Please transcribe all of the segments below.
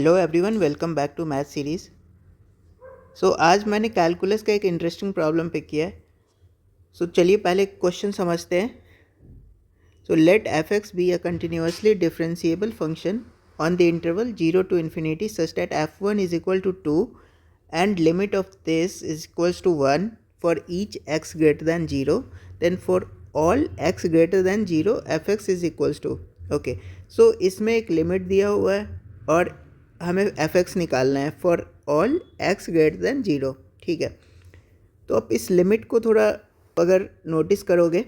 Hello everyone, welcome back to math series. आज मैंने calculus का एक इंटरेस्टिंग प्रॉब्लम पिक किया है। चलिए पहले क्वेश्चन समझते हैं। Let f x be a continuously differentiable function on the interval 0 to infinity such that f1 is equal to 2 and limit of this is equals to 1 for each x greater than 0, then for all x greater than 0 fx is equals to okay. इसमें एक limit दिया हुआ है और हमें F x निकालना है for all x greater than 0। ठीक है, तो आप इस लिमिट को थोड़ा अगर नोटिस करोगे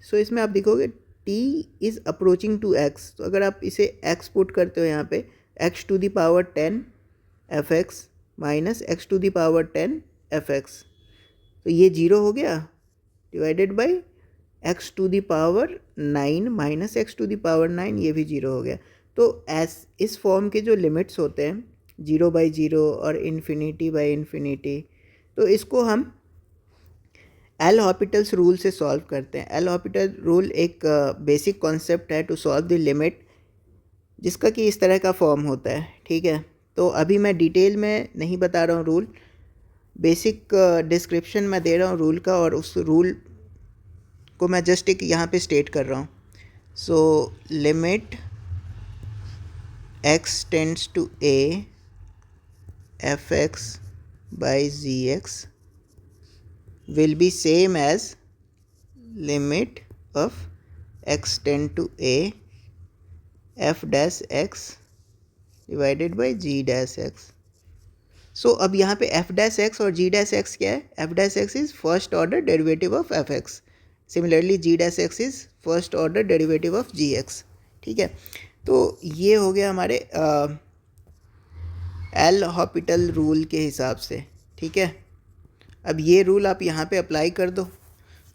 इसमें आप देखोगे t is approaching to x। तो अगर आप इसे x पुट करते हो यहाँ पे x to the power 10 f x minus x to the power 10 f x, तो ये 0 हो गया divided by x to the power 9 minus x to the power 9, ये भी 0 हो गया। तो इस फॉर्म के जो लिमिट्स होते हैं 0/0 और इन्फिनिटी बाई इन्फिनिटी, तो इसको हम एल हॉपिटल्स रूल से सॉल्व करते हैं। एल हॉपिटल रूल एक बेसिक कॉन्सेप्ट है टू सॉल्व द लिमिट, जिसका कि इस तरह का फॉर्म होता है। ठीक है, तो अभी मैं डिटेल में नहीं बता रहा हूँ रूल, बेसिक डिस्क्रिप्शन मैं दे रहा हूँ रूल का, और उस रूल को मैं जस्ट एक यहाँ पे स्टेट कर रहा हूँ। Limit x tends to a fx by gx will be same as limit of x tend to a f dash x divided by g dash x। अब यहाँ पे f dash x और g dash x क्या है? f dash x is first order derivative of fx, similarly g dash x is first order derivative of gx। ठीक है, तो ये हो गया हमारे एल हॉपिटल रूल के हिसाब से। ठीक है, अब ये रूल आप यहाँ पे अप्लाई कर दो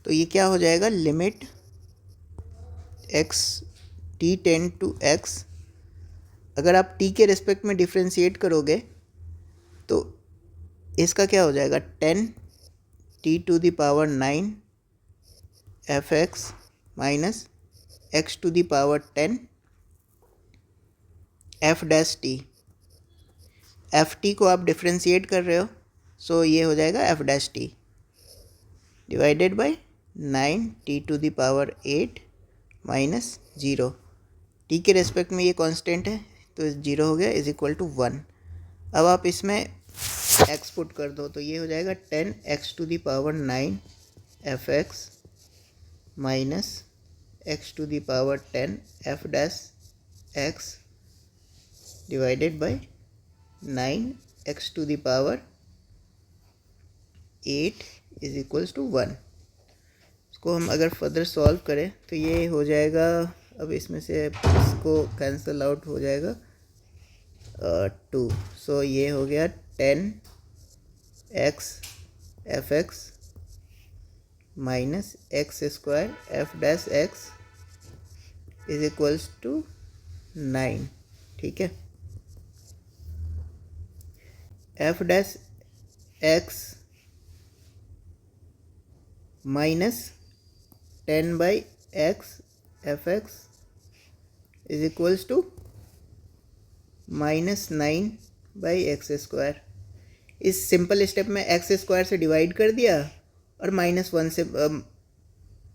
तो ये क्या हो जाएगा, limit x t tend to x, अगर आप टी के रिस्पेक्ट में डिफ्रेंशिएट करोगे तो इसका क्या हो जाएगा, 10 t to the power 9 f x minus x to the power 10 f dash t. F t को आप डिफ्रेंशिएट कर रहे हो, ये हो जाएगा f dash t divided by 9 t to the power 8 minus 0। T के रेस्पेक्ट में ये कांस्टेंट है तो 0 हो गया, इज इक्वल टू 1। अब आप इसमें एक्स पुट कर दो तो ये हो जाएगा 10 x to the power 9 f x minus x to the power 10 f dash x divided by 9 x to the power 8 is equals to 1। इसको हम अगर फर्दर सॉल्व करें तो ये हो जाएगा, अब इसमें से इसको कैंसिल आउट हो जाएगा 2। ये हो गया 10 x f x minus x square f dash x is equals to 9। ठीक है, f dash x minus 10 by x f x is equals to minus 9 by x square. इस सिंपल स्टेप में x square से divide कर दिया और -1 से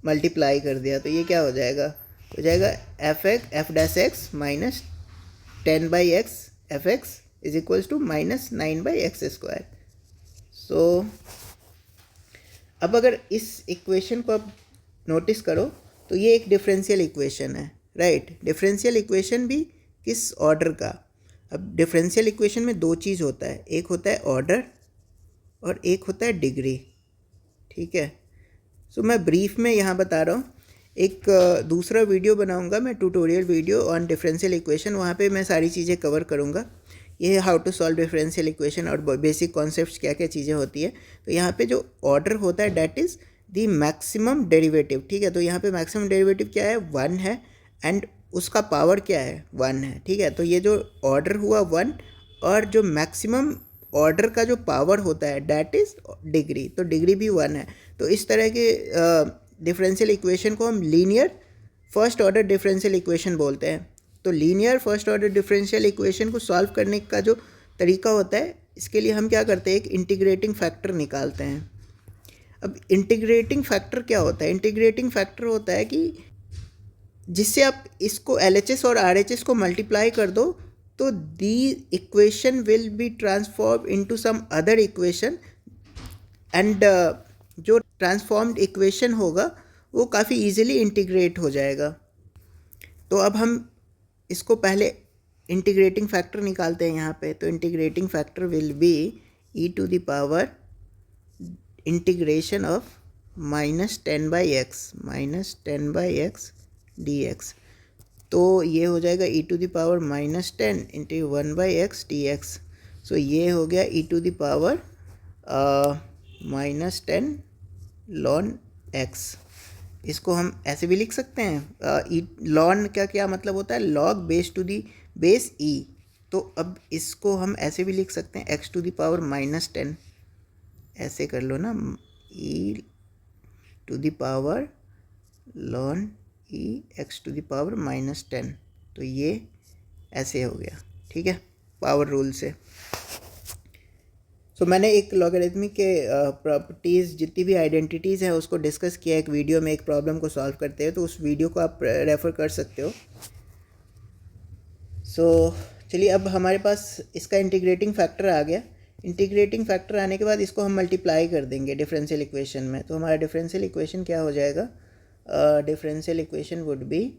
multiply कर दिया, तो ये क्या हो जाएगा f dash x minus 10 by x f x is equals to minus 9 by x square. अब अगर इस इक्वेशन को आप नोटिस करो तो ये एक डिफरेंशियल इक्वेशन है, राइट। डिफरेंशियल इक्वेशन भी किस ऑर्डर का? अब डिफरेंशियल इक्वेशन में दो चीज़ होता है, एक होता है ऑर्डर और एक होता है डिग्री। ठीक है, मैं ब्रीफ में यहाँ बता रहा हूँ। एक दूसरा वीडियो बनाऊँगा मैं, tutorial video on differential equation, वहाँ पे मैं सारी चीज़ें कवर करूँगा, ये how to solve differential equation और बेसिक कॉन्सेप्ट्स क्या क्या चीज़ें होती है। तो यहाँ पे जो ऑर्डर होता है that is the maximum derivative. ठीक है, तो यहाँ पे मैक्सिमम डेरिवेटिव क्या है, 1 है, एंड उसका पावर क्या है, 1 है। ठीक है, तो ये जो ऑर्डर हुआ 1, और जो मैक्सिमम ऑर्डर का जो पावर होता है डैट इज़ डिग्री, तो डिग्री भी 1 है। तो इस तरह के डिफरेंशियल इक्वेशन को हम linear first order differential equation बोलते हैं। तो linear first order differential equation को सॉल्व करने का जो तरीका होता है, इसके लिए हम क्या करते हैं, एक इंटीग्रेटिंग फैक्टर निकालते हैं। अब इंटीग्रेटिंग फैक्टर क्या होता है? इंटीग्रेटिंग फैक्टर होता है कि जिससे आप इसको LHS और RHS को मल्टीप्लाई कर दो तो the equation will be transform into some other equation and जो ट्रांसफॉर्म्ड इक्वेशन होगा वो काफ़ी इजीली इंटीग्रेट हो जाएगा। तो अब हम इसको पहले इंटीग्रेटिंग फैक्टर निकालते हैं यहाँ पे। तो integrating factor will be e to the power integration of -10/x dx। तो ये हो जाएगा e to the power -10 into 1/x dx। So ये हो गया e to the power -10 ln x। इसको हम ऐसे भी लिख सकते हैं, ln का क्या मतलब होता है, log base to the base e। तो अब इसको हम ऐसे भी लिख सकते हैं x टू दी पावर -10, ऐसे कर लो ना, e to the power ln e x to the power -10। तो ये ऐसे हो गया, ठीक है, पावर रूल से। सो मैंने एक लॉगरिथमिक के प्रॉपर्टीज़ जितनी भी आइडेंटिटीज़ हैं उसको डिस्कस किया एक वीडियो में, एक प्रॉब्लम को सॉल्व करते हैं, तो उस वीडियो को आप रेफ़र कर सकते हो। सो चलिए, अब हमारे पास इसका इंटीग्रेटिंग फैक्टर आ गया। इंटीग्रेटिंग फैक्टर आने के बाद इसको हम मल्टीप्लाई कर देंगे डिफरेंशियल इक्वेशन में। तो हमारा डिफरेंशियल इक्वेशन क्या हो जाएगा? Differential equation would be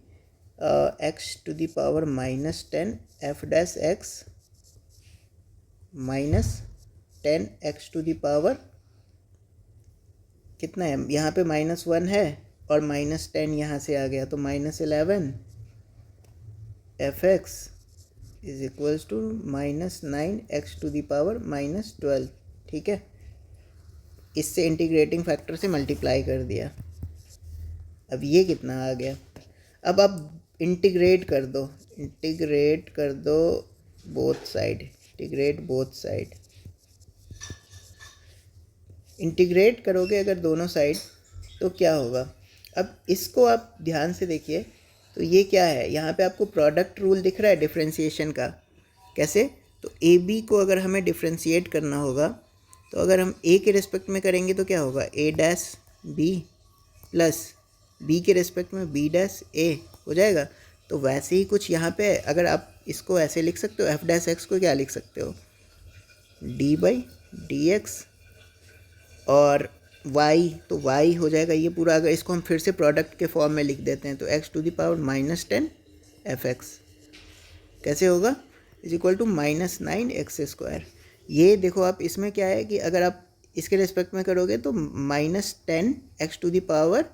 x to the power -10 f dash x -10 x to the power कितना है, यहाँ पे -1 है और -10 यहाँ से आ गया, तो -11 fx is equals to -9 x to the power -12। ठीक है, इससे इंटीग्रेटिंग फैक्टर से मल्टीप्लाई कर दिया। अब ये कितना आ गया? अब आप इंटीग्रेट कर दो, both side, integrate both side. Integrate करोगे अगर दोनों साइड तो क्या होगा? अब इसको आप ध्यान से देखिए, तो ये क्या है, यहाँ पे आपको प्रोडक्ट रूल दिख रहा है डिफरेंशिएशन का। कैसे? तो ए बी को अगर हमें डिफरेंशिएट करना होगा तो अगर हम ए के रिस्पेक्ट में करेंगे तो क्या होगा, ए डैश बी प्लस बी के रिस्पेक्ट में बी डैश ए हो जाएगा। तो वैसे ही कुछ यहाँ पे अगर आप इसको ऐसे लिख सकते हो, एफ डैश एक्स को क्या लिख सकते हो, डी बाई डी एक्स, और y तो y हो जाएगा ये पूरा। अगर इसको हम फिर से प्रोडक्ट के फॉर्म में लिख देते हैं तो x to the power -10 fx कैसे होगा, इज इक्वल टू -9x²। ये देखो आप, इसमें क्या है कि अगर आप इसके रिस्पेक्ट में करोगे तो -10 x टू द पावर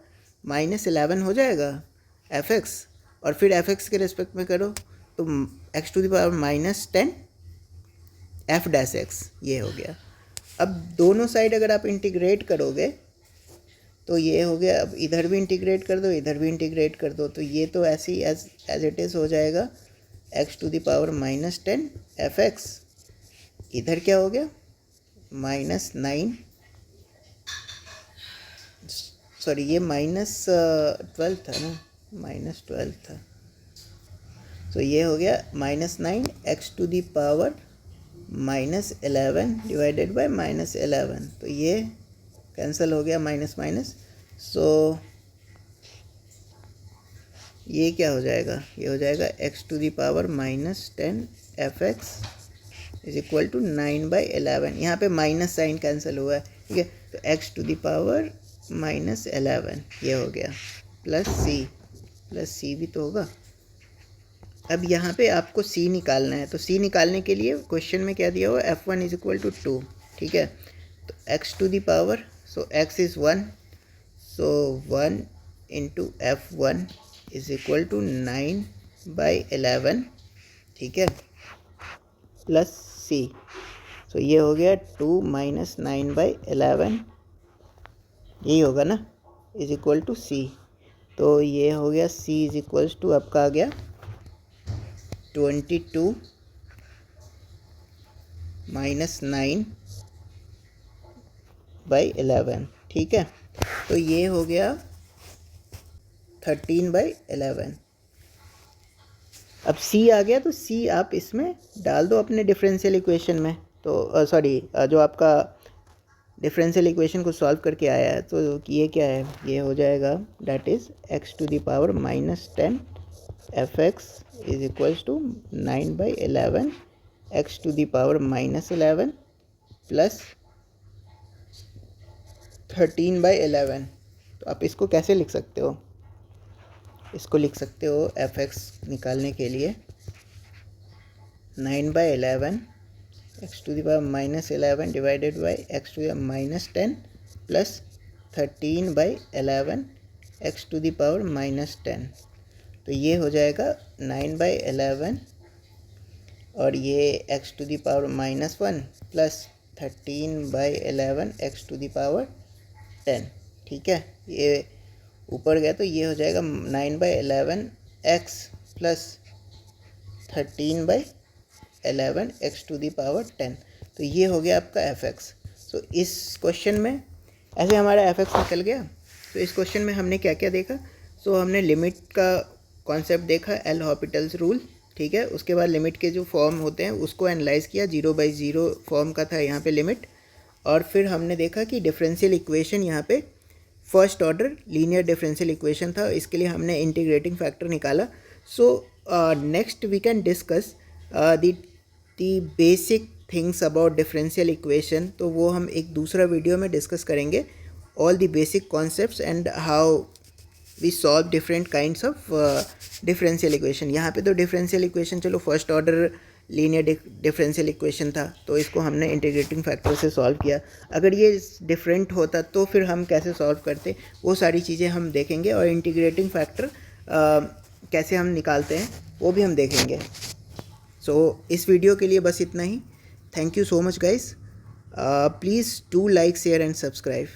-11 हो जाएगा fx, और फिर fx के रिस्पेक्ट में करो तो x to the power -10 f dash x, ये हो गया। अब दोनों साइड अगर आप इंटीग्रेट करोगे तो ये हो गया। अब इधर भी इंटीग्रेट कर दो, इधर भी इंटीग्रेट कर दो, तो ये तो ऐसे ही एज इट इज़ हो जाएगा x to the power -10 fx। इधर क्या हो गया, -9, सॉरी ये -12 था ना, -12 था। तो ये हो गया -9 x to the power -11 divided by -11। तो ये कैंसिल हो गया, माइनस माइनस। सो ये क्या हो जाएगा, ये हो जाएगा x to the power -10 fx is equal to 9/11। यहाँ पे माइनस साइन कैंसिल हुआ है, ठीक है। तो x टू द पावर -11 ये हो गया, प्लस c भी तो होगा। अब यहाँ पे आपको c निकालना है, तो c निकालने के लिए क्वेश्चन में क्या दिया हुआ, f1 इज इक्वल टू 2, ठीक है। तो x to the power, so x is 1, so 1 into f1 is equal to 9/11, ठीक है, प्लस c। सो ये हो गया 2 - 9/11, यही होगा ना, इज इक्वल टू c। तो ये हो गया c इज इक्वल्स टू आपका आ गया 22 - 9/11, ठीक है। तो ये हो गया 13/11। अब सी आ गया तो सी आप इसमें डाल दो अपने डिफरेंशियल इक्वेशन में। तो सॉरी, जो आपका डिफरेंशियल इक्वेशन को सॉल्व करके आया है, तो ये क्या है, ये हो जाएगा that is x to the power -10 fx is equals to 9/11 x to the power -11 plus 13/11। तो आप इसको कैसे लिख सकते हो, इसको लिख सकते हो fx निकालने के लिए 9/11 x to the power -11 divided by x to the -10 plus 13/11 x to the power -10। तो ये हो जाएगा 9/11 और ये x to the power -1 plus 13/11 x to the power 10। ठीक है, ये ऊपर गया तो ये हो जाएगा 9/11 x plus 13/11 x to the power 10। तो ये हो गया आपका fx। तो इस क्वेश्चन में ऐसे हमारा fx निकल गया। तो इस क्वेश्चन में हमने क्या क्या देखा, सो हमने लिमिट का कॉन्सेप्ट देखा, एल हॉपिटल्स रूल। ठीक है, उसके बाद लिमिट के जो फॉर्म होते हैं उसको एनालाइज किया, 0/0 फॉर्म का था यहाँ पे लिमिट। और फिर हमने देखा कि डिफरेंशियल इक्वेशन यहाँ पे first order linear differential equation था, इसके लिए हमने इंटीग्रेटिंग फैक्टर निकाला। So next we can discuss the basic things about differential equation. तो वो हम एक दूसरा वीडियो में डिस्कस करेंगे, all the basic concepts and how we solve different kinds of differential equation. यहाँ पे तो डिफरेंशियल इक्वेशन चलो first order linear differential equation था, तो इसको हमने इंटीग्रेटिंग फैक्टर से सॉल्व किया। अगर ये डिफरेंट होता तो फिर हम कैसे सॉल्व करते, वो सारी चीज़ें हम देखेंगे। और इंटीग्रेटिंग फैक्टर कैसे हम निकालते हैं वो भी हम देखेंगे। सो इस वीडियो के लिए बस इतना ही। Thank you so much guys, please do like share and subscribe.